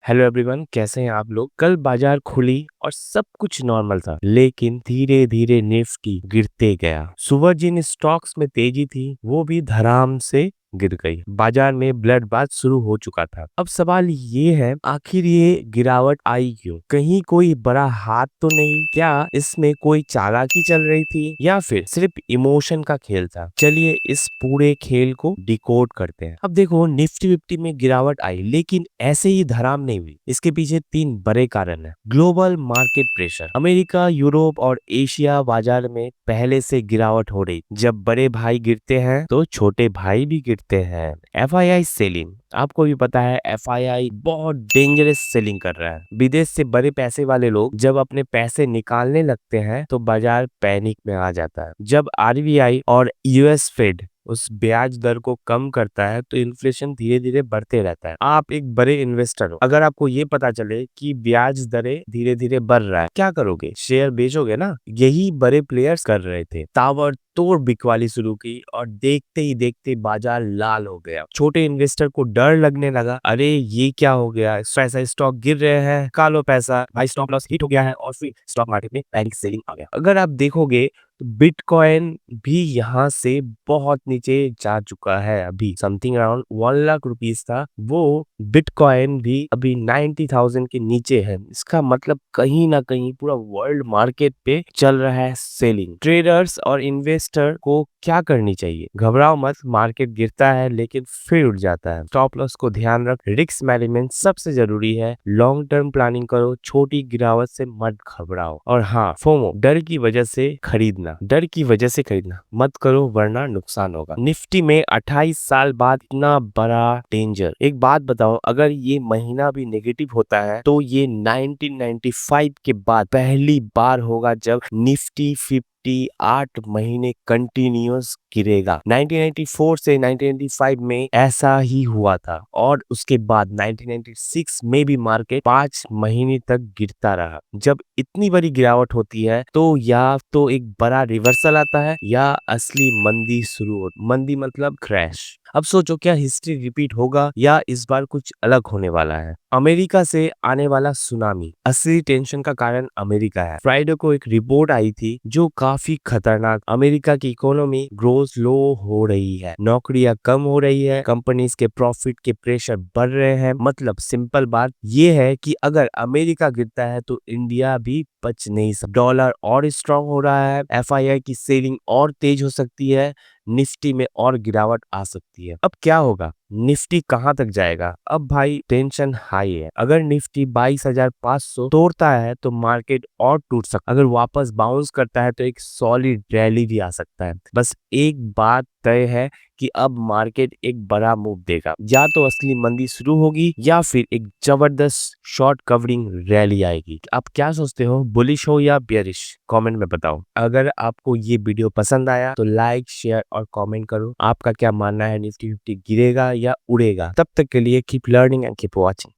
Hello everyone, कैसे हैं आप लोग। कल बाजार खुली और सब कुछ नॉर्मल था, लेकिन धीरे धीरे निफ्टी गिरते गया। सुबह जिन स्टॉक्स में तेजी थी वो भी धड़ाम से गिर गई। बाजार में ब्लडबाथ शुरू हो चुका था। अब सवाल ये है, आखिर ये गिरावट आई क्यों? कहीं कोई बड़ा हाथ तो नहीं? क्या इसमें कोई चालाकी चल रही थी या फिर सिर्फ इमोशन का खेल था? चलिए इस पूरे खेल को डिकोड करते हैं। अब देखो, निफ्टी 50 में गिरावट आई, लेकिन ऐसे ही धड़ाम नहीं हुई। इसके पीछे तीन बड़े कारण हैं। Global market pressure, America, Europe और एशिया बाजार में पहले से गिरावट हो रही। जब बड़े भाई गिरते हैं तो छोटे भाई भी गिरते हैं। एफआईआई सेलिंग, आपको भी पता है एफआईआई बहुत डेंजरस सेलिंग कर रहा है। विदेश से बड़े पैसे वाले लोग जब अपने पैसे निकालने लगते हैं तो बाजार पैनिक में आ जाता है। जब आरबीआई और यूएस फेड उस ब्याज दर को कम करता है तो इन्फ्लेशन धीरे धीरे बढ़ते रहता है। आप एक बड़े इन्वेस्टर हो, अगर आपको ये पता चले कि ब्याज दरें धीरे धीरे बढ़ रहा है, क्या करोगे? शेयर बेचोगे ना। यही बड़े प्लेयर्स कर रहे थे। ताबड़ तोड़ बिकवाली शुरू की और देखते ही देखते बाजार लाल हो गया। छोटे इन्वेस्टर को डर लगने लगा, अरे ये क्या हो गया, ऐसा स्टॉक गिर रहे हैं, कालो पैसा भाई, स्टॉप लॉस हिट हो गया है और फिर स्टॉक मार्केट में पैनिक सेलिंग आ गया। अगर आप देखोगे तो बिटकॉइन भी यहाँ से बहुत नीचे जा चुका है। अभी समथिंग अराउंड 1 लाख रुपीज था वो। बिटकॉइन भी अभी 90,000 के नीचे है। इसका मतलब कहीं ना कहीं पूरा वर्ल्ड मार्केट पे चल रहा है सेलिंग। ट्रेडर्स और इन्वेस्टर को क्या करनी चाहिए? घबराओ मत, मार्केट गिरता है लेकिन फिर उठ जाता है। स्टॉप लॉस को ध्यान रख, रिस्क मैनेजमेंट सबसे जरूरी है। लॉन्ग टर्म प्लानिंग करो, छोटी गिरावट से मत घबराओ। और हाँ, फोमो, डर की वजह से खरीदना मत करो वरना नुकसान होगा। निफ्टी में 28 साल बाद इतना बड़ा डेंजर। एक बात बताओ, अगर ये महीना भी नेगेटिव होता है तो ये 1995 के बाद पहली बार होगा जब निफ्टी 8 महीने कंटिन्यूअस गिरेगा। 1994 से 1995 में ऐसा ही हुआ था और उसके बाद 1996 में भी मार्केट 5 महीने तक गिरता रहा। जब इतनी बड़ी गिरावट होती है तो या तो एक बड़ा रिवर्सल आता है या असली मंदी शुरू होती। मंदी मतलब क्रैश। अब सोचो, क्या हिस्ट्री रिपीट होगा या इस बार कुछ अलग होने वाला है? अमेरिका से आने वाला सुनामी, असली टेंशन का कारण अमेरिका है। फ्राइडे को एक रिपोर्ट आई थी जो काफी खतरनाक। अमेरिका की इकोनॉमी ग्रोथ लो हो रही है, नौकरियां कम हो रही है, कंपनीज के प्रॉफिट के प्रेशर बढ़ रहे हैं। मतलब सिंपल बात ये है कि अगर अमेरिका गिरता है तो इंडिया भी बच नहीं सकता। डॉलर और स्ट्रांग हो रहा है, एफआईआई की सेलिंग और तेज हो सकती है, निफ्टी में और गिरावट आ सकती है। अब क्या होगा? निफ्टी कहां तक जाएगा? अब भाई टेंशन हाई है। अगर निफ्टी 22,500 तोड़ता है तो मार्केट और टूट सकता है। अगर वापस बाउंस करता है तो एक सॉलिड रैली भी आ सकता है। बस एक बात तय है कि अब मार्केट एक बड़ा मूव देगा। या तो असली मंदी शुरू होगी या फिर एक जबरदस्त शॉर्ट कवरिंग रैली आएगी। आप क्या सोचते हो, बुलिश हो या बेयरिश? कमेंट में बताओ। अगर आपको ये वीडियो पसंद आया तो लाइक, शेयर और कमेंट करो। आपका क्या मानना है, निफ्टी 50 गिरेगा या उड़ेगा? तब तक के लिए keep learning and keep watching.